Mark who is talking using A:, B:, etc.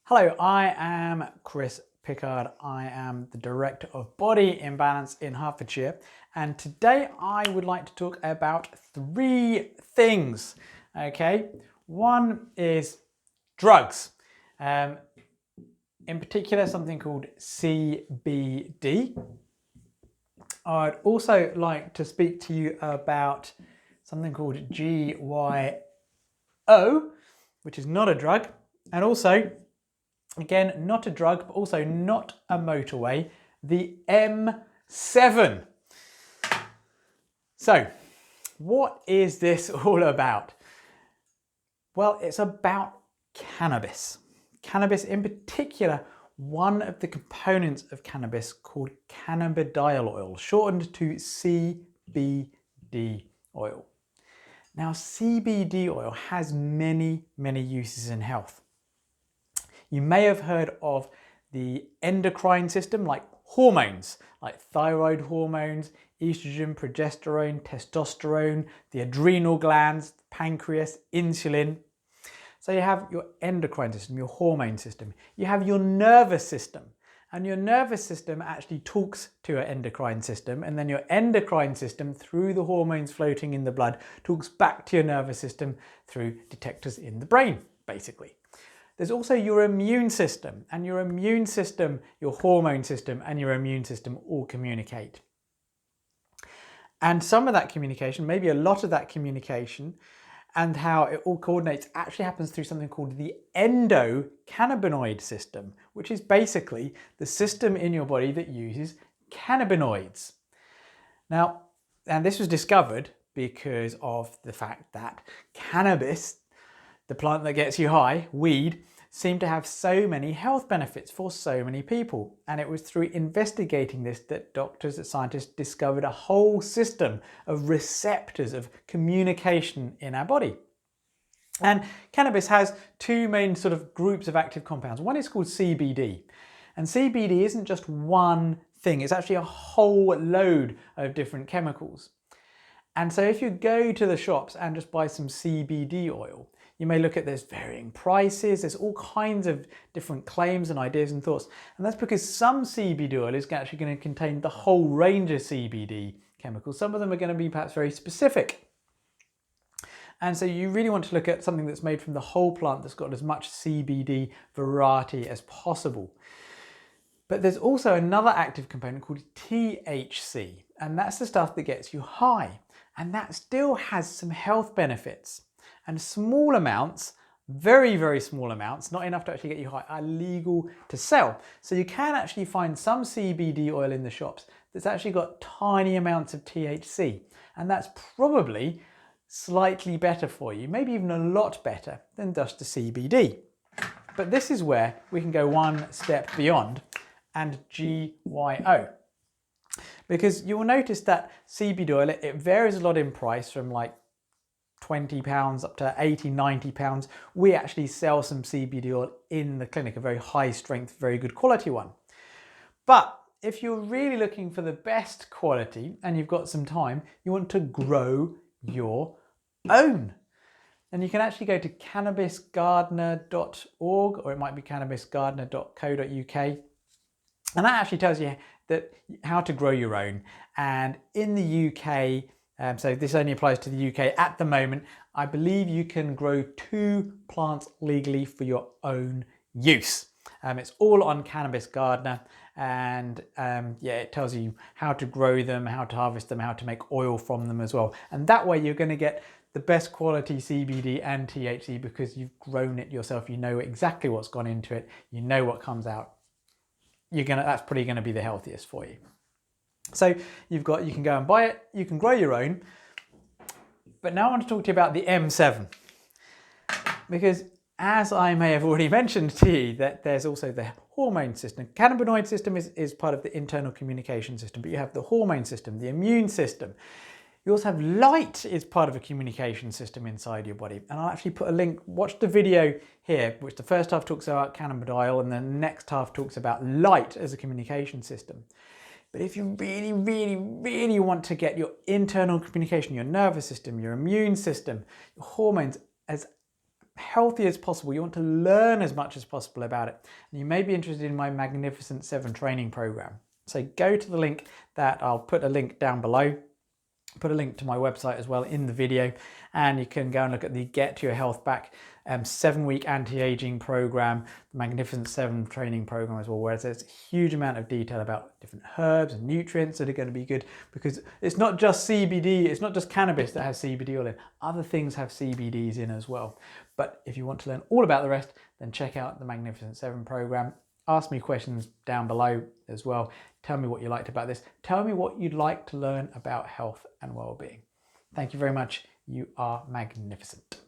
A: Hello, I am Chris Pickard. I am the Director of Body Imbalance in Hertfordshire, and today I would like to talk about three things. Okay, one is drugs. In particular, something called CBD. I'd also like to speak to you about something called GYO, which is not a drug, and also, again, not a drug, but also not a motorway, the M7. So, what is this all about? Well, it's about cannabis. Cannabis, in particular, one of the components of cannabis called cannabidiol oil, shortened to CBD oil. Now, CBD oil has many uses in health. You may have heard of the endocrine system, like hormones, like thyroid hormones, estrogen, progesterone, testosterone, the adrenal glands, pancreas, insulin. So you have your endocrine system, your hormone system. You have your nervous system, and your nervous system actually talks to your endocrine system, and then your endocrine system, through the hormones floating in the blood, talks back to your nervous system through detectors in the brain, basically. There's also your immune system, and your immune system, your hormone system, and your immune system all communicate. And some of that communication, maybe a lot of that communication, and how it all coordinates actually happens through something called the endocannabinoid system, which is basically the system in your body that uses cannabinoids. Now, and this was discovered because of the fact that cannabis, the plant that gets you high, weed, seemed to have so many health benefits for so many people. And it was through investigating this that doctors and scientists discovered a whole system of receptors of communication in our body. And cannabis has two main sort of groups of active compounds. One is called CBD. And CBD isn't just one thing, it's actually a whole load of different chemicals. And so if you go to the shops and just buy some CBD oil, you may look at there's varying prices, there's all kinds of different claims and ideas and thoughts. And that's because some CBD oil is actually going to contain the whole range of CBD chemicals. Some of them are going to be perhaps very specific. And so you really want to look at something that's made from the whole plant that's got as much CBD variety as possible. But there's also another active component called THC, and that's the stuff that gets you high. And that still has some health benefits. And small amounts, very small amounts, not enough to actually get you high, are legal to sell. So you can actually find some CBD oil in the shops that's actually got tiny amounts of THC. And that's probably slightly better for you, maybe even a lot better than just the CBD. But this is where we can go one step beyond and GYO. Because you'll notice that CBD oil, it varies a lot in price from like £20 up to £80, £90. We actually sell some CBD oil in the clinic, a very high strength, very good quality one. But if you're really looking for the best quality and you've got some time, you want to grow your own. And you can actually go to cannabisgardener.org, or it might be cannabisgardener.co.uk. And that actually tells you that how to grow your own. And in the UK, so this only applies to the UK at the moment, I believe you can grow 2 plants legally for your own use. It's all on Cannabis Gardener, and yeah, it tells you how to grow them, how to harvest them, how to make oil from them as well. And that way you're going to get the best quality CBD and THC because you've grown it yourself. You know exactly what's gone into it. You know what comes out. That's probably going to be the healthiest for you. So you can go and buy it, you can grow your own. But now I want to talk to you about the M7. Because as I may have already mentioned to you, that there's also the hormone system. Cannabinoid system is part of the internal communication system, but you have the hormone system, the immune system. You also have light is part of a communication system inside your body. And I'll actually put a link, watch the video here, which the first half talks about cannabidiol and the next half talks about light as a communication system. But if you really want to get your internal communication, your nervous system, your immune system, your hormones as healthy as possible. You want to learn as much as possible about it. And you may be interested in my Magnificent 7 training program. So go to the link that I'll put a link down below. Put a link to my website as well in the video, and you can go and look at the Get Your Health Back 7-week anti-aging program, the Magnificent 7 training program as well, where there's a huge amount of detail about different herbs and nutrients that are going to be good, because it's not just CBD, it's not just cannabis that has CBD oil in. Other things have CBDs in as well. But if you want to learn all about the rest, then check out the Magnificent 7 program. Ask me questions down below as well. Tell me what you liked about this. Tell me what you'd like to learn about health and well-being. Thank you very much. You are magnificent.